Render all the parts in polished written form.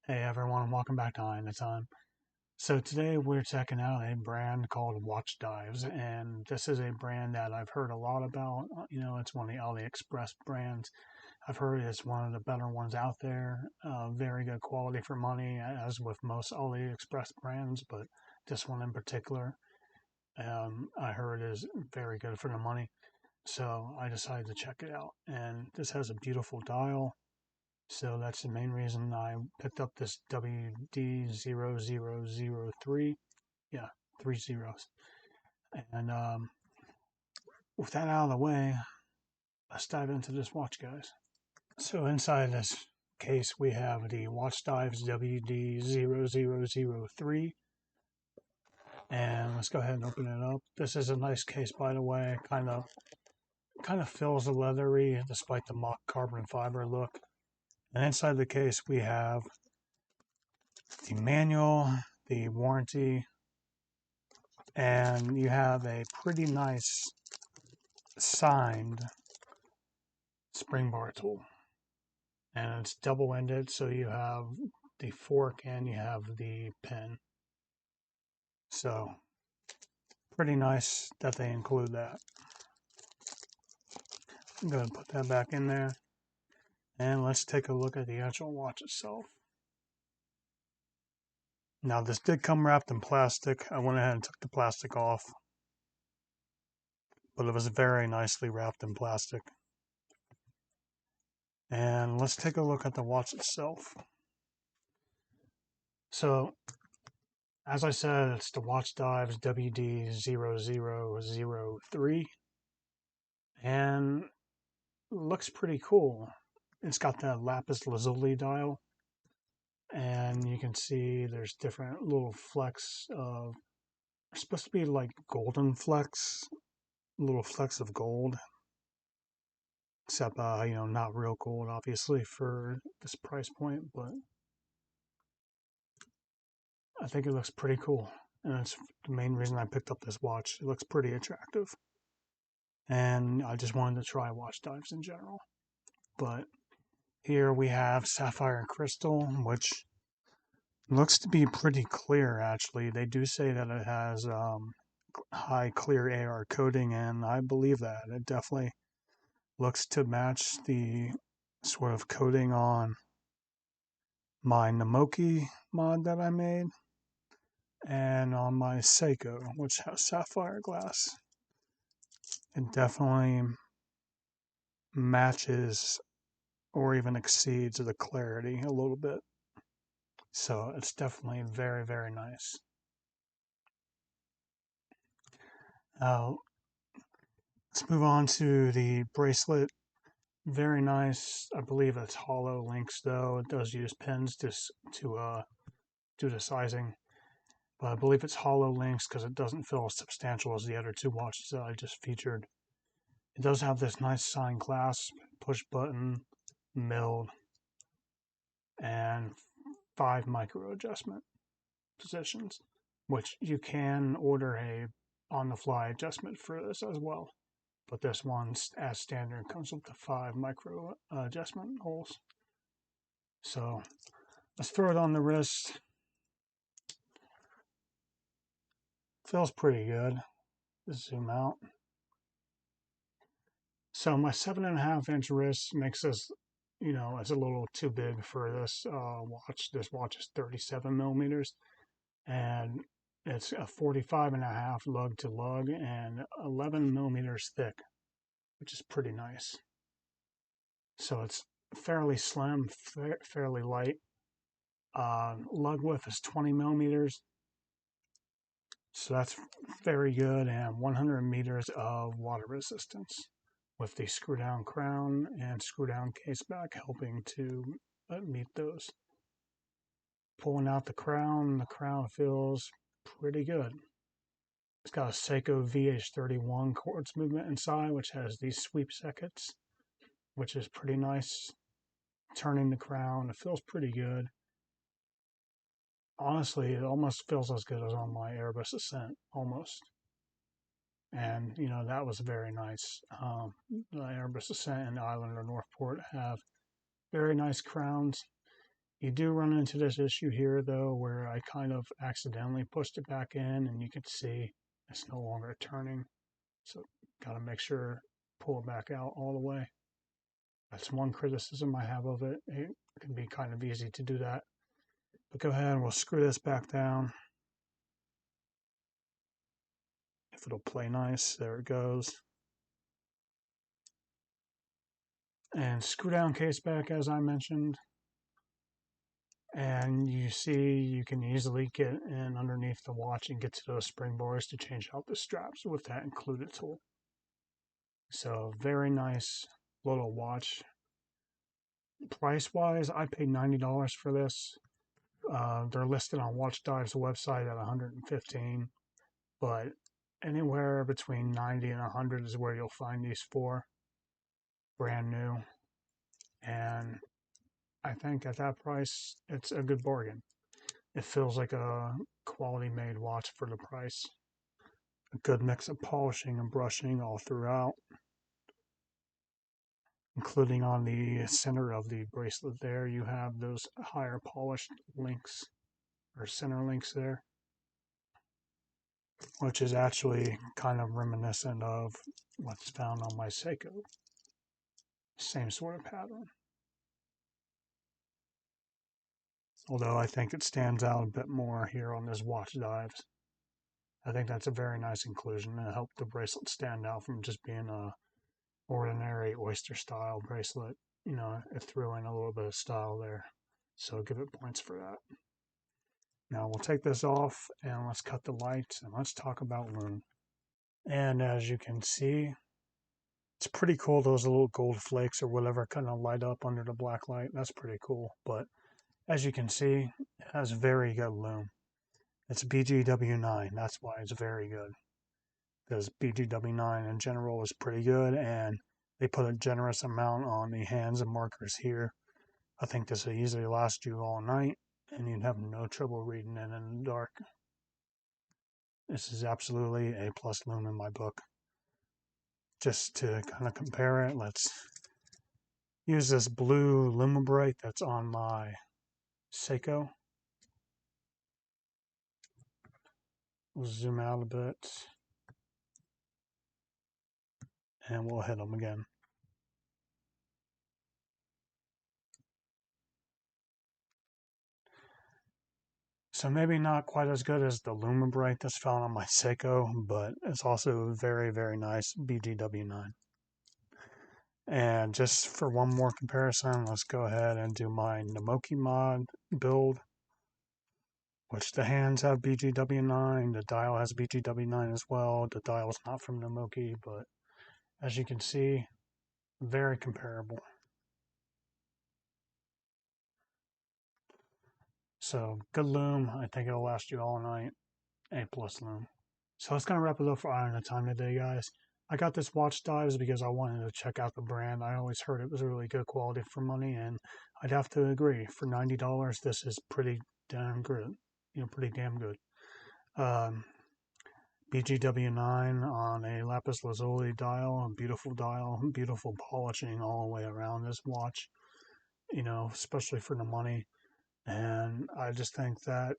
Hey everyone, welcome back to Eye Time. So today we're checking out a brand called Watchdives, and this is a brand that I've heard a lot about. It's one of the AliExpress brands. I've heard it's one of the better ones out there. Very good quality for money, as with most AliExpress brands, but this one in particular, I heard is very good for the money. So I decided to check it out, and this has a beautiful dial. So that's the main reason I picked up this WD0003. Yeah, three zeros. And with that out of the way, let's dive into this watch, guys. So inside this case, we have the Watchdives WD0003. And let's go ahead and open it up. This is a nice case, by the way. Kind of feels leathery despite the mock carbon fiber look. And inside the case, we have the manual, the warranty, and you have a pretty nice signed spring bar tool. And it's double-ended, so you have the fork and you have the pin. So pretty nice that they include that. I'm going to put that back in there. And let's take a look at the actual watch itself. Now this did come wrapped in plastic. I went ahead and took the plastic off, but it was very nicely wrapped in plastic. And let's take a look at the watch itself. So, as I said, it's the Watchdives WD0003, and looks pretty cool. It's got that Lapis Lazuli dial, and you can see there's different little flecks of, they're supposed to be like golden flecks, little flecks of gold, except, not real gold, obviously, for this price point, but I think it looks pretty cool. And that's the main reason I picked up this watch. It looks pretty attractive. And I just wanted to try Watchdives in general. But here we have Sapphire Crystal, which looks to be pretty clear, actually. They do say that it has high clear AR coating, and I believe that. It definitely looks to match the sort of coating on my Namoki mod that I made, and on my Seiko, which has sapphire glass. It definitely matches or even exceeds the clarity a little bit. So it's definitely very, very nice. Let's move on to the bracelet. Very nice. I believe it's hollow links though. It does use pins to do the sizing. But I believe it's hollow links because it doesn't feel as substantial as the other two watches that I just featured. It does have this nice sign clasp, push button, milled, and 5 micro adjustment positions, which you can order a on the fly adjustment for this as well. But this one, as standard, comes with the 5 micro adjustment holes. So let's throw it on the wrist. Feels pretty good. Let's zoom out. So my 7.5-inch wrist makes this, it's a little too big for this watch. This watch is 37 millimeters, and it's a 45.5 lug to lug and 11 millimeters thick, which is pretty nice. So it's fairly slim, fairly light. Lug width is 20 millimeters, so that's very good, and 100 meters of water resistance, with the screw down crown and screw down case back helping to meet those. Pulling out the crown feels pretty good. It's got a Seiko VH31 quartz movement inside, which has these sweep sockets, which is pretty nice. Turning the crown, it feels pretty good. Honestly, it almost feels as good as on my Airbus Ascent, almost. And, that was very nice. The Airbus Ascent and Islander Northport have very nice crowns. You do run into this issue here though, where I kind of accidentally pushed it back in and you can see it's no longer turning. So gotta make sure, pull it back out all the way. That's one criticism I have of it. It can be kind of easy to do that. But go ahead and we'll screw this back down. If it'll play nice, there it goes. And screw down case back as I mentioned. And you see you can easily get in underneath the watch and get to those spring bars to change out the straps with that included tool. So very nice little watch. Price wise, I paid $90 for this. They're listed on Watchdives website at $115, but anywhere between $90 and $100 is where you'll find these for, brand new. And I think at that price, it's a good bargain. It feels like a quality made watch for the price. A good mix of polishing and brushing all throughout, including on the center of the bracelet there, you have those higher polished links or center links there, which is actually kind of reminiscent of what's found on my Seiko. Same sort of pattern. Although I think it stands out a bit more here on this Watchdives. I think that's a very nice inclusion. It helped the bracelet stand out from just being a ordinary oyster style bracelet. You know, it threw in a little bit of style there. So give it points for that. Now we'll take this off and let's cut the lights and let's talk about Lume. And as you can see, it's pretty cool, those little gold flakes or whatever kind of light up under the black light. That's pretty cool. But as you can see, it has very good Lume. It's BGW9. That's why it's very good. Because BGW9 in general is pretty good, and they put a generous amount on the hands and markers here. I think this will easily last you all night, and you'd have no trouble reading it in the dark. This is absolutely A+ Lume in my book. Just to kind of compare it, let's use this blue Lume that's on my Seiko. We'll zoom out a bit, and we'll hit them again. So maybe not quite as good as the Lume that's found on my Seiko, but it's also very, very nice BGW9. And just for one more comparison, let's go ahead and do my Namoki mod build, which the hands have BGW9, the dial has BGW9 as well. The dial is not from Namoki, but as you can see, very comparable. So good Lume. I think it'll last you all night. A+ Lume. So that's going to wrap it up for Eye on the Time today, guys. I got this Watchdives because I wanted to check out the brand. I always heard it was really good quality for money, and I'd have to agree. For $90, this is pretty damn good. You know, pretty damn good. BGW9 on a Lapis Lazuli dial, beautiful polishing all the way around this watch. You know, especially for the money. And I just think that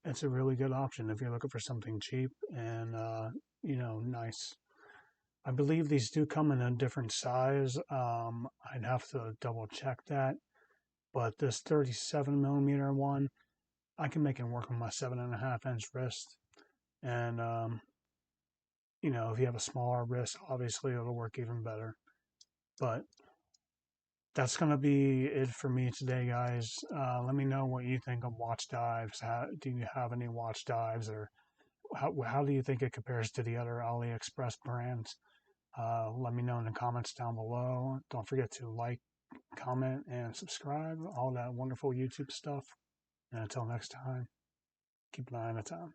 it's a really good option if you're looking for something cheap and, you know, nice. I believe these do come in a different size. I'd have to double check that. But this 37mm one, I can make it work on my 7.5-inch wrist. And, you know, if you have a smaller wrist, obviously it'll work even better. But that's going to be it for me today, guys. Let me know what you think of Watchdives. Do you have any Watchdives, or how do you think it compares to the other AliExpress brands? Let me know in the comments down below. Don't forget to like, comment, and subscribe. All that wonderful YouTube stuff. And until next time, keep an eye on the time.